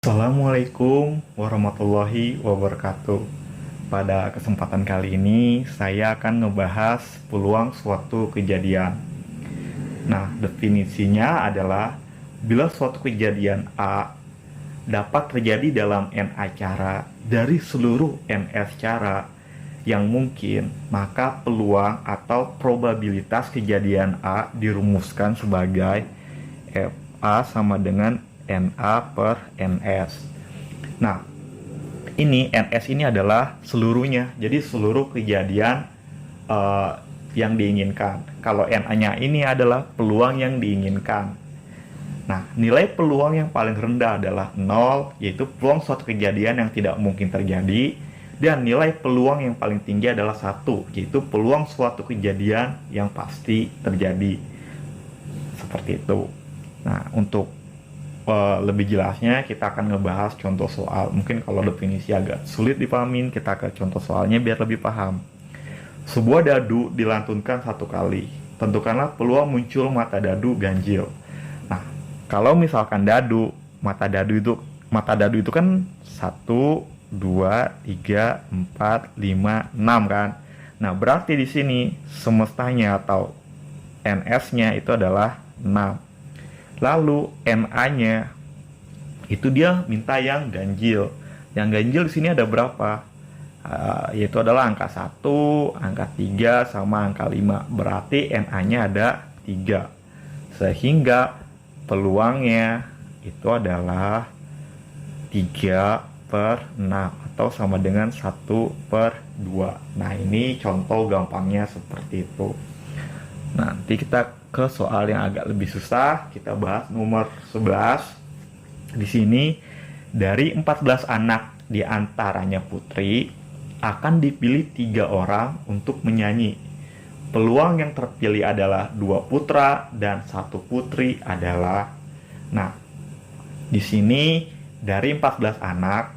Assalamualaikum warahmatullahi wabarakatuh. Pada kesempatan kali ini, saya akan ngebahas peluang suatu kejadian. Nah, definisinya adalah bila suatu kejadian A dapat terjadi dalam NA cara dari seluruh NS cara yang mungkin, maka peluang atau probabilitas kejadian A dirumuskan sebagai FA sama dengan NA per NS. Nah, ini NS ini adalah seluruhnya, jadi seluruh kejadian yang diinginkan. Kalau NA-nya ini adalah peluang yang diinginkan. Nah, nilai peluang yang paling rendah adalah 0, yaitu peluang suatu kejadian yang tidak mungkin terjadi. Dan nilai peluang yang paling tinggi adalah 1, yaitu peluang suatu kejadian yang pasti terjadi. Seperti itu. Nah, untuk lebih jelasnya kita akan ngebahas contoh soal. Mungkin kalau definisi agak sulit dipahamin, kita ke contoh soalnya biar lebih paham. Sebuah dadu dilantunkan 1 kali. Tentukanlah peluang muncul mata dadu ganjil. Nah, kalau misalkan mata dadu itu kan 1, 2, 3, 4, 5, 6 kan. Nah, berarti di sini semestanya atau NS-nya itu adalah 6. Lalu NA-nya itu dia minta yang ganjil. Yang ganjil di sini ada berapa? Yaitu adalah angka 1, angka 3, sama angka 5. Berarti NA-nya ada 3. Sehingga peluangnya itu adalah 3 per 6 atau sama dengan 1 per 2. Nah, ini contoh gampangnya seperti itu. Nanti kita ke soal yang agak lebih susah, kita bahas nomor 11. Di sini dari 14 anak diantaranya putri akan dipilih 3 orang untuk menyanyi. Peluang yang terpilih adalah 2 putra dan 1 putri adalah. Nah, di sini dari 14 anak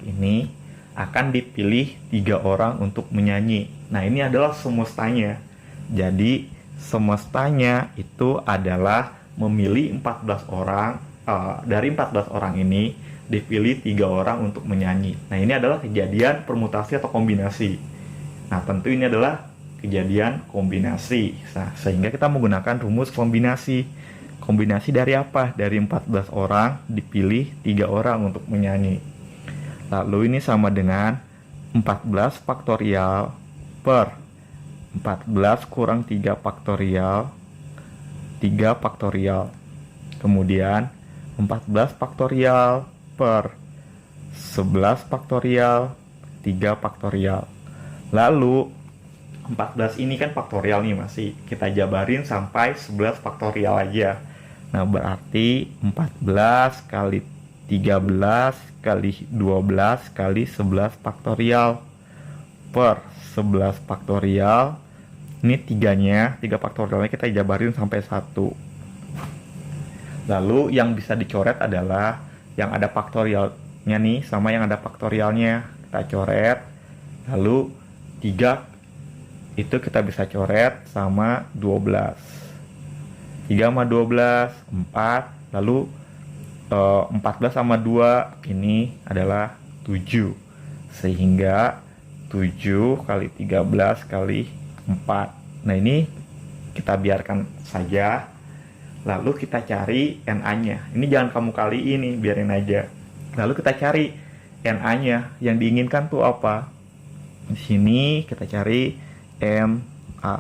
ini akan dipilih 3 orang untuk menyanyi. Nah, ini adalah semestanya. Jadi semestanya itu adalah memilih 14 orang, dari 14 orang ini dipilih 3 orang untuk menyanyi. Nah, ini adalah kejadian permutasi atau kombinasi. Nah, tentu ini adalah kejadian kombinasi. Nah, sehingga kita menggunakan rumus kombinasi. Kombinasi dari apa? Dari 14 orang dipilih 3 orang untuk menyanyi. Lalu ini sama dengan 14 faktorial per 14 kurang 3 faktorial, 3 faktorial. Kemudian 14 faktorial per 11 faktorial, 3 faktorial. Lalu 14 ini kan faktorial nih, masih kita jabarin sampai 11 faktorial aja. Nah, berarti 14 kali 13 kali 12 kali 11 faktorial per 11 faktorial. Ini 3 faktorialnya kita jabarin sampai 1. Lalu yang bisa dicoret adalah yang ada faktorialnya nih sama yang ada faktorialnya. Kita coret. Lalu 3 itu kita bisa coret sama 12. 3 sama 12, 4. Lalu 14 sama 2 ini adalah 7. Sehingga 7 kali 13 kali 4. Nah, ini kita biarkan saja. Lalu kita cari NA-nya. Ini jangan kamu kali ini, biarin aja. Lalu kita cari NA-nya. Yang diinginkan tuh apa? Di sini kita cari NA.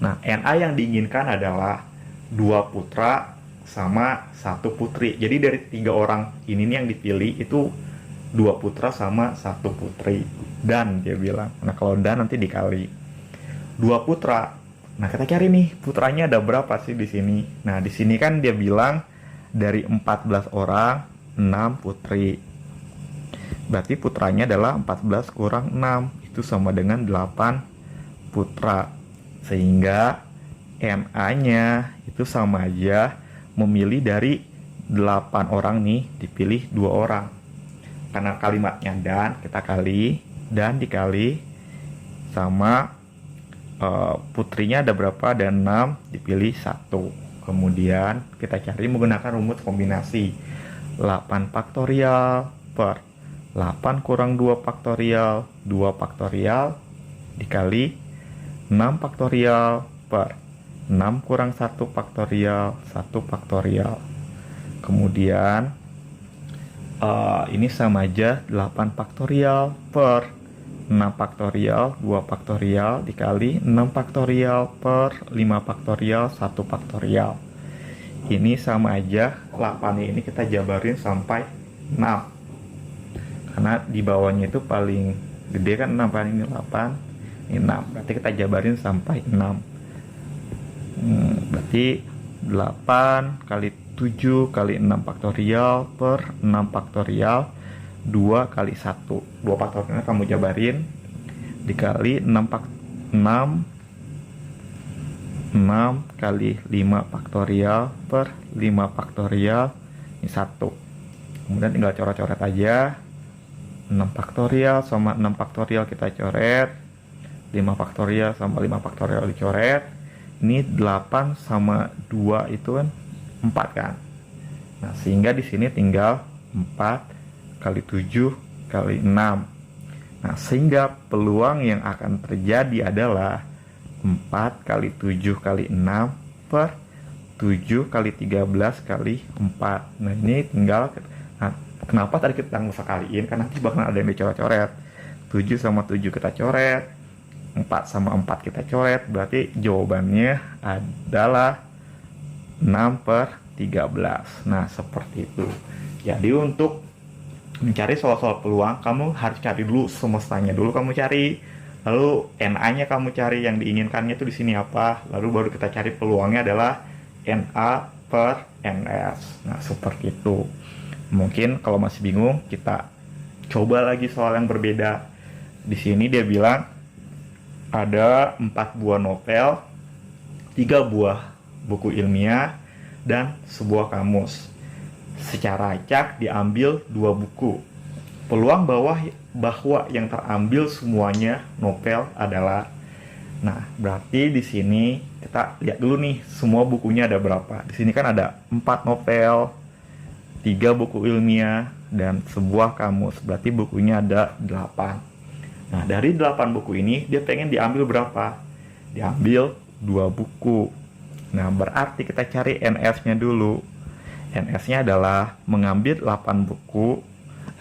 Nah, NA yang diinginkan adalah 2 putra sama 1 putri. Jadi dari 3 orang ini nih yang dipilih itu 2 putra sama 1 putri. Dan dia bilang, nah kalau dan nanti dikali 2 putra. Nah, kita cari nih putranya ada berapa sih di sini. Nah, di sini kan dia bilang dari 14 orang 6 putri. Berarti putranya adalah 14 kurang 6, itu sama dengan 8 putra. Sehingga NA-nya itu sama aja memilih dari 8 orang nih dipilih 2 orang. Karena kalimatnya dan, kita kali dan dikali sama putrinya ada berapa, ada 6 dipilih 1. Kemudian kita cari menggunakan rumus kombinasi. 8 faktorial per 8 kurang 2 faktorial, 2 faktorial dikali 6 faktorial per 6 kurang 1 faktorial, 1 faktorial. Kemudian ini sama aja 8 faktorial per 6 faktorial, 2 faktorial dikali 6 faktorial per 5 faktorial, 1 faktorial. Ini sama aja 8 ini kita jabarin sampai 6. Karena di bawahnya itu paling gede kan 6 kan, ini 8, ini 6. Berarti kita jabarin sampai 6. Berarti 8 kali 7 kali 6 faktorial per 6 faktorial 2 kali 1. 2 faktorialnya kamu jabarin dikali 6 kali 5 faktorial per 5 faktorial ini 1. Kemudian tinggal coret-coret aja. 6 faktorial sama 6 faktorial kita coret. 5 faktorial sama 5 faktorial dicoret. Ini 8 sama 2 itu kan 4 kan. Nah, sehingga di sini tinggal 4 kali 7 kali 6. Nah, sehingga peluang yang akan terjadi adalah 4 kali 7 kali 6 per 7 kali 13 kali 4. Nah, ini tinggal, nah, kenapa tadi kita nggak usah kaliin, karena nanti bakal ada yang dicoret-coret. 7 sama 7 kita coret, 4 sama 4 kita coret, berarti jawabannya adalah 6 per 13. Nah, seperti itu. Jadi untuk mencari soal-soal peluang, kamu harus cari dulu semestanya dulu kamu cari. Lalu NA-nya kamu cari, yang diinginkannya itu di sini apa. Lalu baru kita cari peluangnya adalah NA per NS. Nah, seperti itu. Mungkin kalau masih bingung, kita coba lagi soal yang berbeda. Di sini dia bilang ada 4 buah novel, 3 buah buku ilmiah, dan sebuah kamus. Secara acak diambil 2 buku. Peluang bahwa yang terambil semuanya novel adalah, nah, berarti di sini kita lihat dulu nih semua bukunya ada berapa. Di sini kan ada 4 novel, 3 buku ilmiah, dan sebuah kamus. Berarti bukunya ada 8. Nah, dari 8 buku ini dia pengen diambil berapa? Diambil 2 buku. Nah, berarti kita cari NS-nya dulu. NS-nya adalah mengambil 8 buku,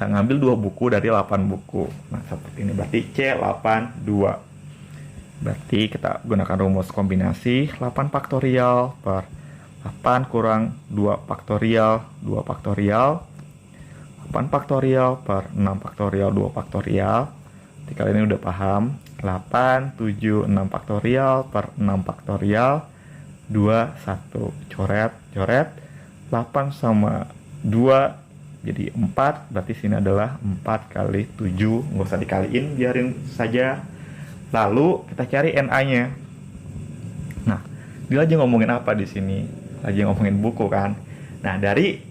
ngambil 2 buku dari 8 buku. Nah, seperti ini. Berarti C82. Berarti kita gunakan rumus kombinasi 8 faktorial per 8 kurang 2 faktorial, 2 faktorial. 8 faktorial per 6 faktorial, 2 faktorial. Jadi kalian ini udah paham. 8, 7, 6 faktorial per 6 faktorial 2, 1. Coret, coret. 8 sama 2 jadi 4. Berarti sini adalah 4 kali 7. Nggak usah dikaliin, biarin saja. Lalu kita cari NA-nya. Nah, dia lagi ngomongin apa di sini? Lagi ngomongin buku kan. Nah, dari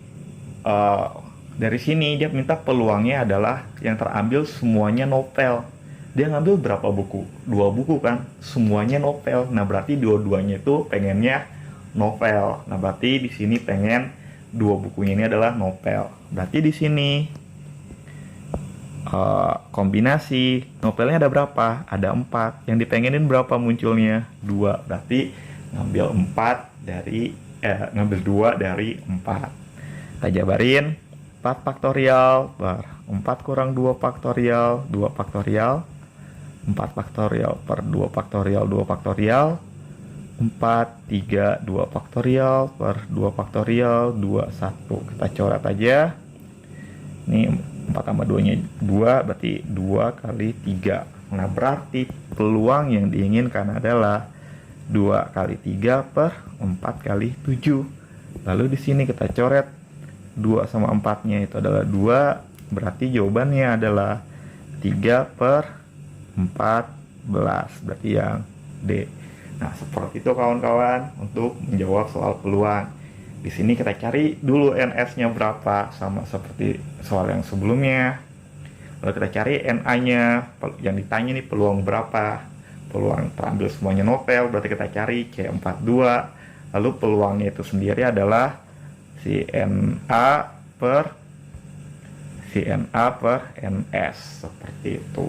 sini dia minta peluangnya adalah yang terambil semuanya novel. Dia ngambil berapa buku? 2 buku kan, semuanya novel. Nah, berarti dua-duanya itu pengennya novel. Nah, berarti di sini pengen 2 bukunya ini adalah novel. Berarti di sini kombinasi novelnya ada berapa? Ada 4. Yang dipengenin berapa munculnya? 2. Berarti ngambil 2 dari 4. Kita jabarin 4 faktorial per 4 kurang 2 faktorial, 2 faktorial. 4 faktorial per 2 faktorial, 2 faktorial. 4, 3, 2 faktorial per 2 faktorial, 2, 1. Kita coret aja. Ini 4 tambah 2-nya 2, berarti 2 kali 3. Nah, berarti peluang yang diinginkan adalah 2 kali 3 per 4 kali 7. Lalu di sini kita coret 2 sama 4-nya itu adalah 2. Berarti jawabannya adalah 3 per 14. Berarti yang D. Nah, seperti itu kawan-kawan untuk menjawab soal peluang. Di sini kita cari dulu NS-nya berapa, sama seperti soal yang sebelumnya. Lalu kita cari NA-nya, yang ditanya nih peluang berapa. Peluang terambil semuanya novel, berarti kita cari C42. Lalu peluangnya itu sendiri adalah si NA per si Na per Ns, seperti itu.